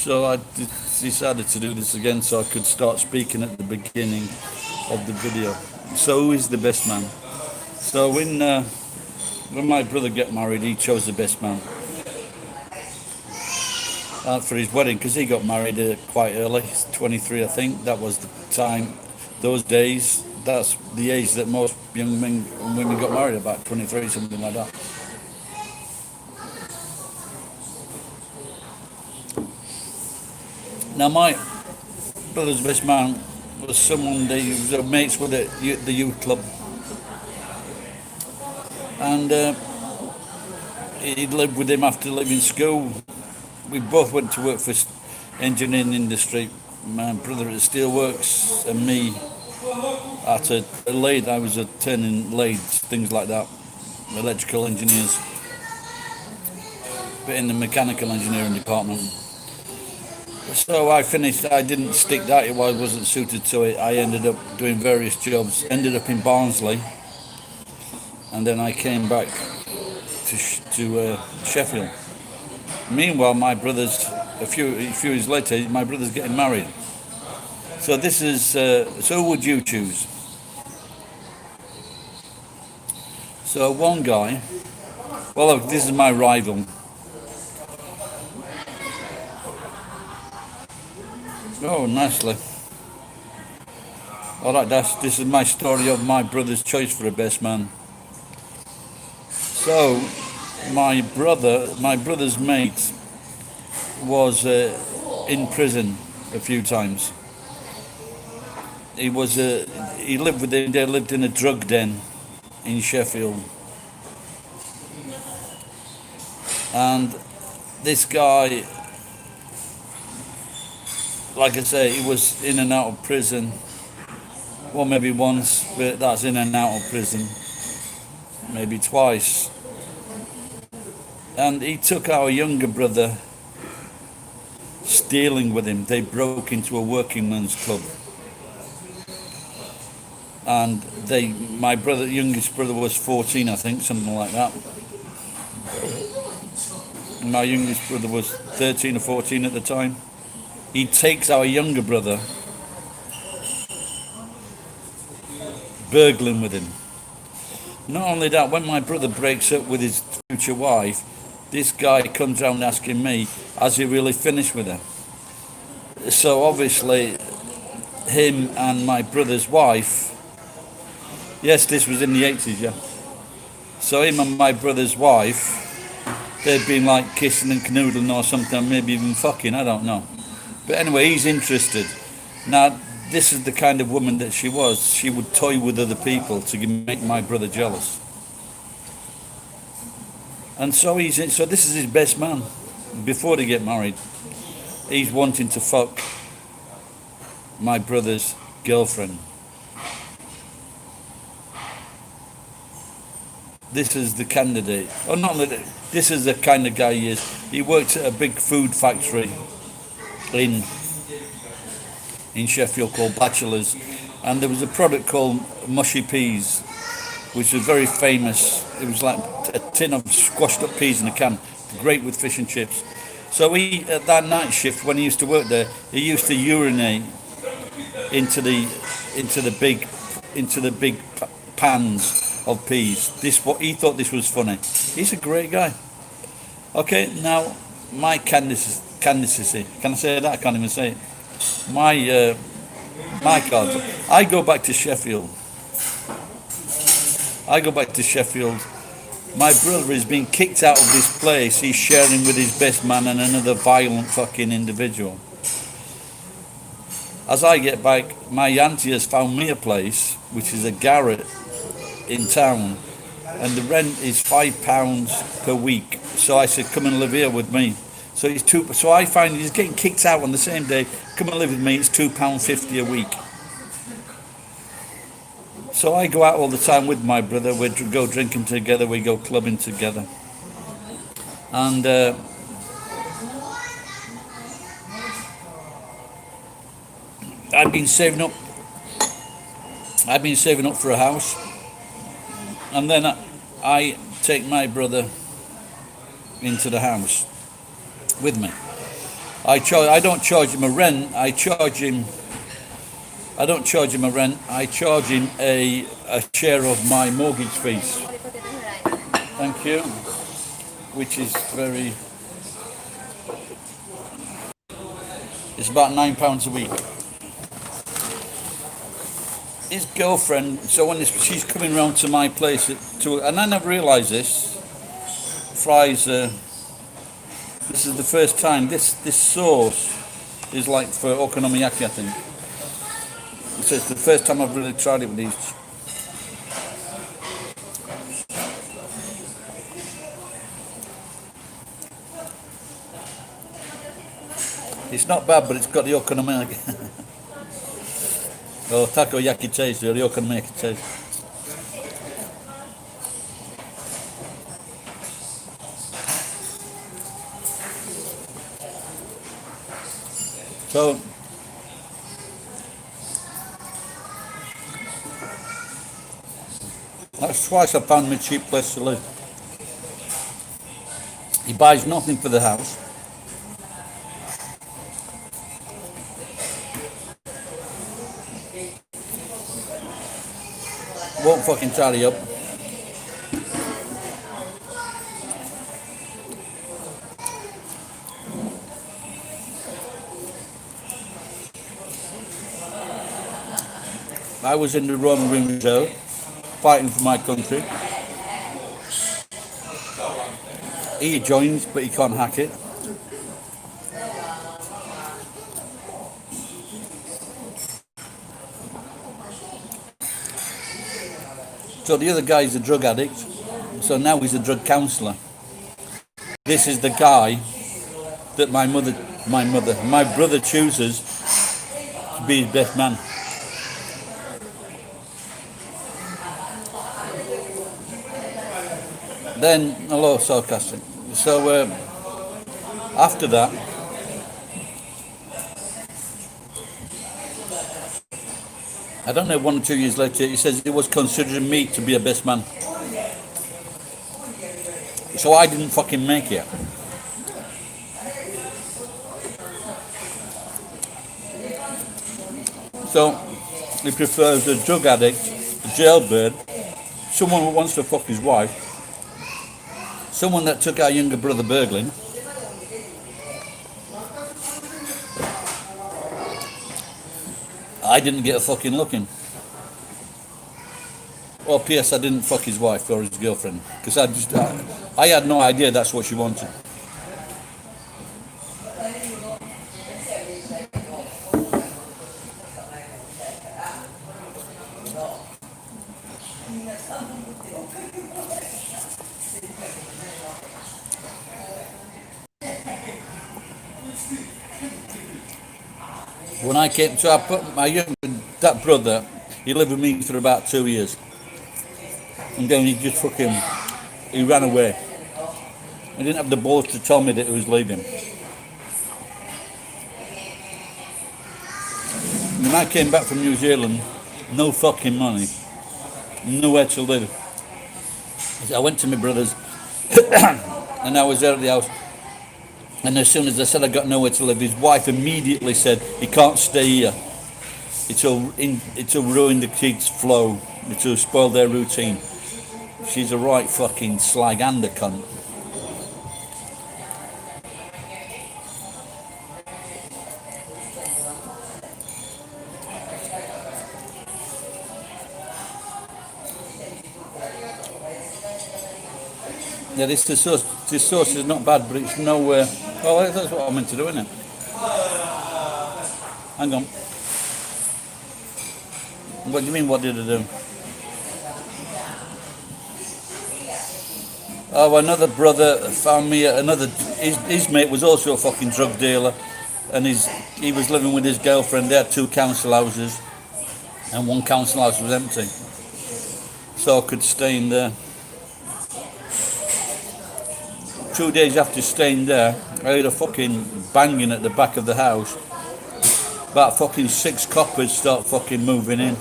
So I decided to do this again so I could start speaking at the beginning of the video. So who is the best man? So when my brother got married, he chose the best man for his wedding because he got married quite early, 23 I think. That was the time, those days. That's the age that most young men and women got married, about 23, something like that. Now my brother's best man was someone that he was mates with at the youth club, and he lived with him after leaving school. We both went to work for engineering industry. My brother at the steelworks and me at a lathe. I was turning lathes, things like that, electrical engineers, but in the mechanical engineering department. So I finished. I didn't stick that. I wasn't suited to it. I ended up doing various jobs. Ended up in Barnsley, and then I came back to Sheffield. Meanwhile, my brother's a few years later. My brother's getting married. So this is. So who would you choose? So one guy. Well, look, this is my rival. Oh, nicely. All right, this is my story of my brother's choice for a best man. So, my brother's mate was in prison a few times. He lived with him. They lived in a drug den in Sheffield, and this guy, like I say, he was in and out of prison. Well, maybe once, but that's in and out of prison. Maybe twice. And he took our younger brother stealing with him. They broke into a working men's club. And my youngest brother was 14, I think, something like that. And my youngest brother was 13 or 14 at the time. He takes our younger brother, burgling with him. Not only that, when my brother breaks up with his future wife, this guy comes round asking me, has he really finished with her? So obviously, him and my brother's wife, yes, this was in the 80s, yeah. So him and my brother's wife, they'd been like kissing and canoodling or something, maybe even fucking, I don't know. But anyway, he's interested. Now, this is the kind of woman that she was. She would toy with other people to make my brother jealous. And so this is his best man. Before they get married, he's wanting to fuck my brother's girlfriend. This is the candidate. Oh, not that. This is the kind of guy he is. He worked at a big food factory in Sheffield called Bachelors, and there was a product called mushy peas, which was very famous. It was like a tin of squashed up peas in a can, great with fish and chips. So he, at that night shift when he used to work there, he used to urinate into the big pans of peas. He thought this was funny. He's a great guy. Okay, now my candidacy. Can I say that? I can't even say it. My cards. I go back to Sheffield. My brother is being kicked out of this place. He's sharing with his best man and another violent fucking individual. As I get back, my auntie has found me a place, which is a garret in town, and the rent is £5 per week. So I said, come and live here with me. So I find he's getting kicked out on the same day. Come and live with me. It's £2.50 a week. So I go out all the time with my brother. We go drinking together. We go clubbing together. And I've been saving up for a house, and then I take my brother into the house with me. I don't charge him a rent. I charge him. I don't charge him a rent. I charge him a share of my mortgage fees. Thank you. Which is very. It's about £9 a week. His girlfriend. So when she's coming round to my place, and I never realised this. Fries. This is the first time. This sauce is like for okonomiyaki, I think. So it's the first time I've really tried it with these. It's not bad, but it's got the okonomiyaki. Or takoyaki taste, or the okonomiyaki taste. So that's twice I found me a cheap place to live. He buys nothing for the house. Won't fucking tally up. I was in the Roman Ring Reserve, fighting for my country. He joins, but he can't hack it. So the other guy is a drug addict. So now he's a drug counsellor. This is the guy that my brother chooses to be his best man. Then, hello, sarcastic. So after that, I don't know, 1 or 2 years later, he says he was considering me to be a best man. So I didn't fucking make it. So he prefers a drug addict, a jailbird, someone who wants to fuck his wife, someone that took our younger brother burgling. I didn't get a fucking looking. Well, P.S. I didn't fuck his wife or his girlfriend because I had no idea that's what she wanted. When I came, so I put my that brother, he lived with me for about 2 years. And then he just he ran away. He didn't have the balls to tell me that he was leaving. When I came back from New Zealand, no fucking money, nowhere to live. I went to my brother's and I was there at the house. And as soon as I said I got nowhere to live, his wife immediately said, "He can't stay here. It'll ruin the kids' flow. It'll spoil their routine." She's a right fucking slag and a cunt. Yeah, this sauce is not bad, but it's nowhere. Oh, that's what I meant to do, isn't it? Hang on. What do you mean, what did I do? Oh, another brother found me his mate was also a fucking drug dealer, and he was living with his girlfriend. They had 2 council houses, and 1 council house was empty, so I could stay in there. 2 days after staying there, I heard a fucking banging at the back of the house. About fucking 6 coppers start fucking moving in.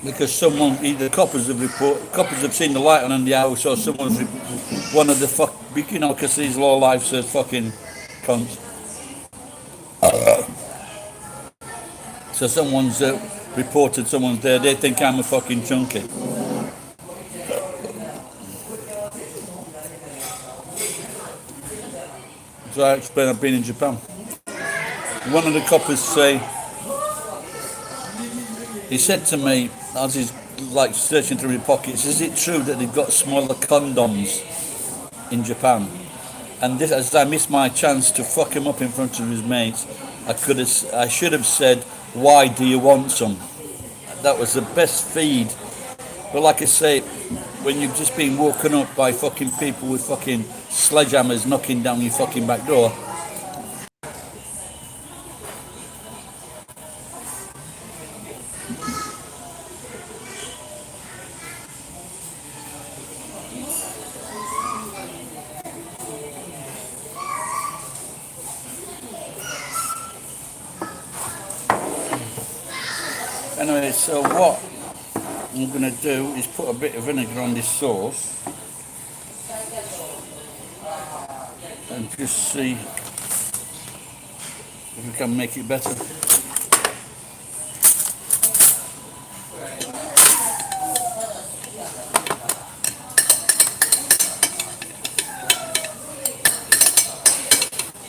because someone, either coppers have seen the light on in the house, or one of the because these low lives are fucking cunts. So someone's reported someone's there. They think I'm a fucking chunky. So I explain I've been in Japan. One of the coppers he said to me as he's like searching through his pockets, is it true that they've got smaller condoms in Japan? And this, as I missed my chance to fuck him up in front of his mates, I should have said, why do you want some? That was the best feed. But like I say, when you've just been woken up by fucking people with fucking sledgehammers knocking down your fucking back door. Anyway, so what I'm going to do is put a bit of vinegar on this sauce and just see if we can make it better.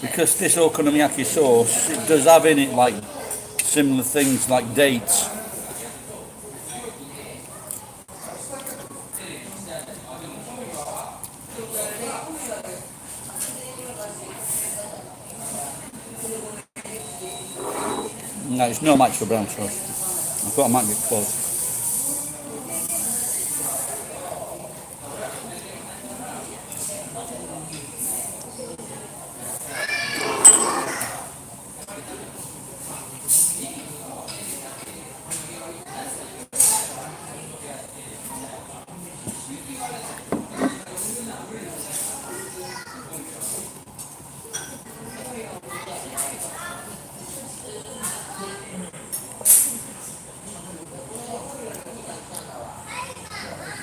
Because this okonomiyaki sauce, it does have in it like similar things like dates. No, it's no match for brown sauce. I thought I might get close.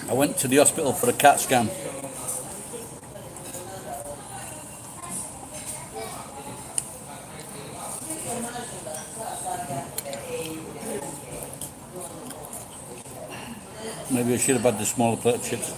I went to the hospital for a CAT scan. Maybe I should have had the smaller plate of chips.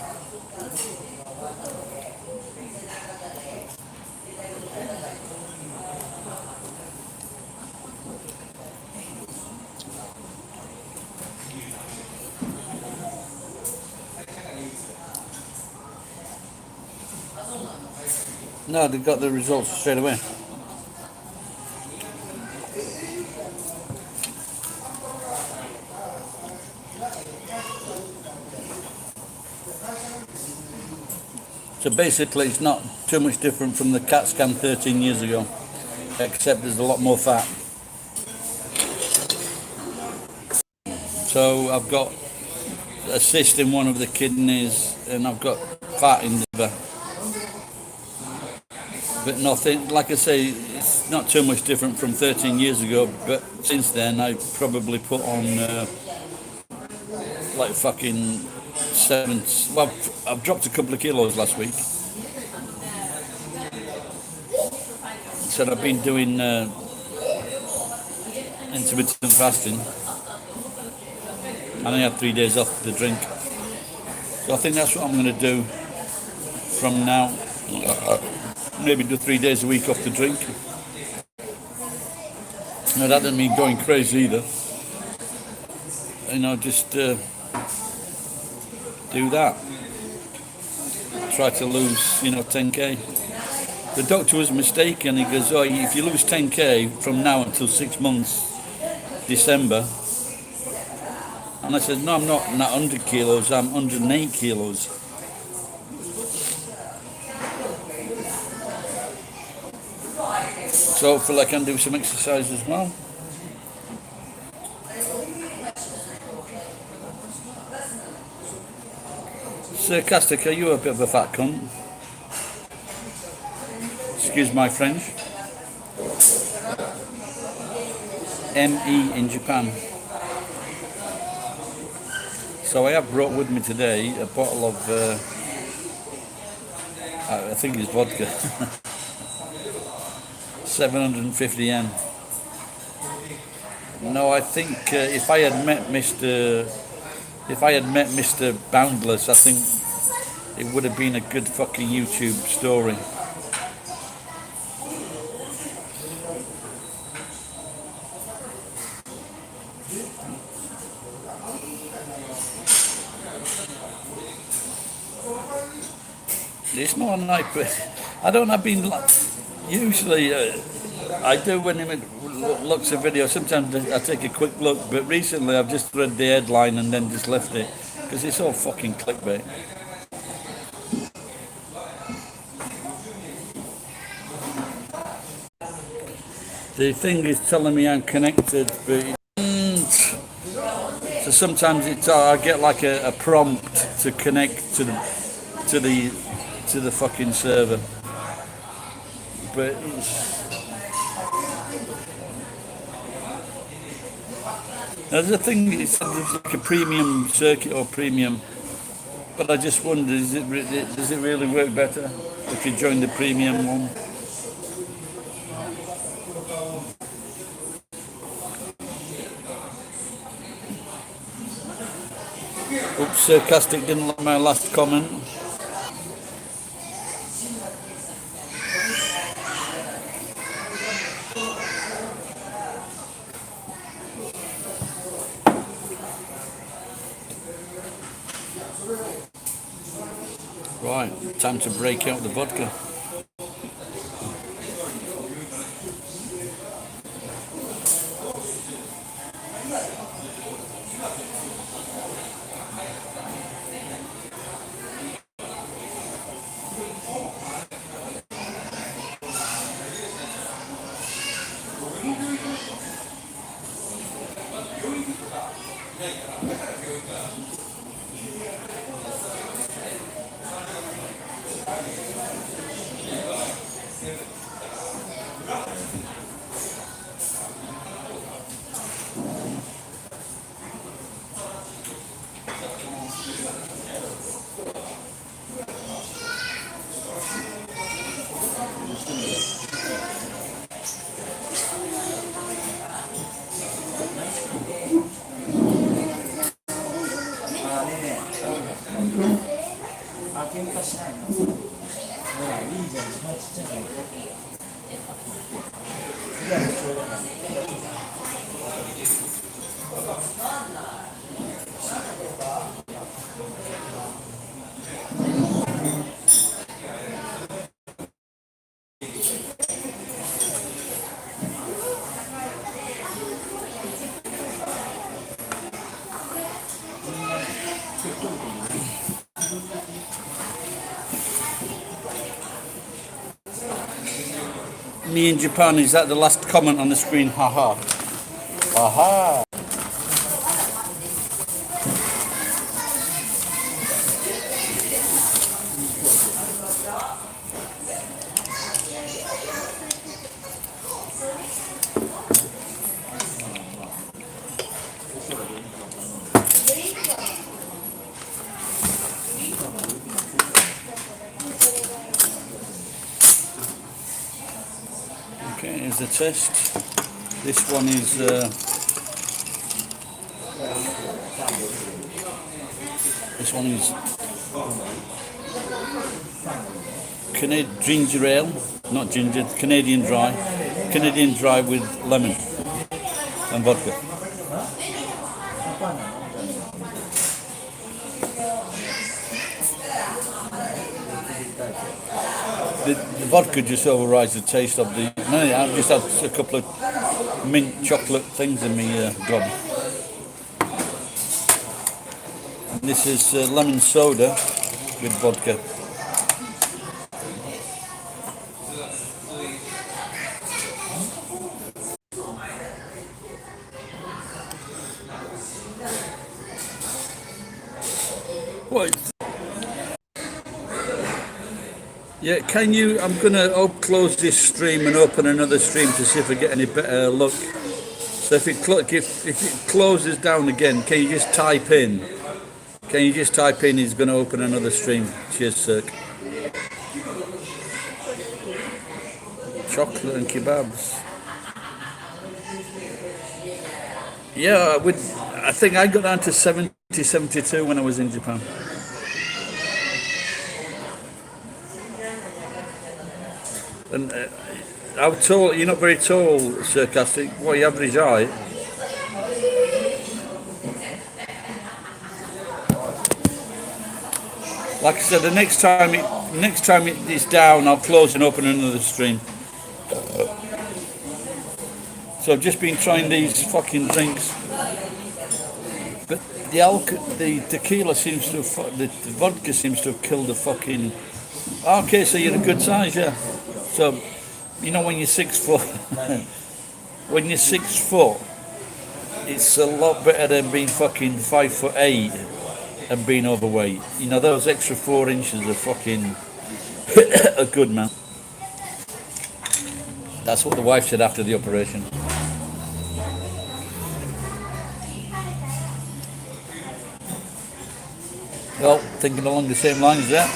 No, they got the results straight away. So basically it's not too much different from the CAT scan 13 years ago, except there's a lot more fat. So I've got a cyst in one of the kidneys and I've got fat in the liver. But nothing, like I say, it's not too much different from 13 years ago, but since then I probably put on like fucking well, I've dropped a couple of kilos last week. So I've been doing intermittent fasting and I had 3 days off the drink. So I think that's what I'm going to do from now. Maybe do 3 days a week off the drink. No, that doesn't mean going crazy either. You know, just do that. Try to lose, 10k. The doctor was mistaken. He goes, oh, if you lose 10k from now until 6 months, December. And I said, no, I'm not 100 kilos, I'm 108 kilos. So hopefully I can do some exercise as well. Sarcastic, are you a bit of a fat cunt? Excuse my French. ME in Japan. So I have brought with me today a bottle of, I think it's vodka, 750 yen. No, I think if I had met Mr. Boundless, I think it would have been a good fucking YouTube story. It's not a night, but I don't have been usually. I do when he looks at video. Sometimes I take a quick look, but recently I've just read the headline and then just left it because it's all fucking clickbait. The thing is telling me I'm connected, but so sometimes I get like a prompt to connect to the fucking server, but there's a thing. It's like a premium circuit or premium, but I just wonder, does it really work better if you join the premium one? Oops, Sarcastic didn't like my last comment. Right, time to break out the vodka. Me in Japan, is that the last comment on the screen? Haha. Aha. Okay, here's the test. This one is Canadian ginger ale, not ginger, Canadian dry with lemon and vodka. The vodka just overrides the taste of the. No, I've just had a couple of mint chocolate things in my gob. This is lemon soda with vodka. What? Yeah, can you? I'm gonna close this stream and open another stream to see if I get any better luck. So if it closes down again, can you just type in Can you just type in he's going to open another stream? Cheers, sir. Chocolate and kebabs. Yeah, I think I got down to 70, 72 when I was in Japan. And how tall? You're not very tall, Sarcastic. What your average height? Like I said, the next time it is down, I'll close and open another stream. So I've just been trying these fucking drinks, but the tequila seems to have, the vodka seems to have killed the fucking. Okay, so you're a good size, yeah. So, when you're 6 foot, when you're 6 foot, it's a lot better than being fucking 5'8" and being overweight. Those extra 4 inches are fucking a good, man. That's what the wife said after the operation. Well, thinking along the same lines there.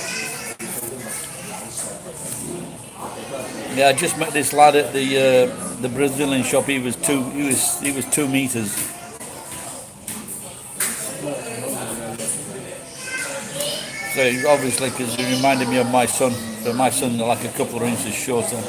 Yeah, I just met this lad at the Brazilian shop. He was 2 meters. So obviously, because he reminded me of my son. So my son like a couple of inches shorter.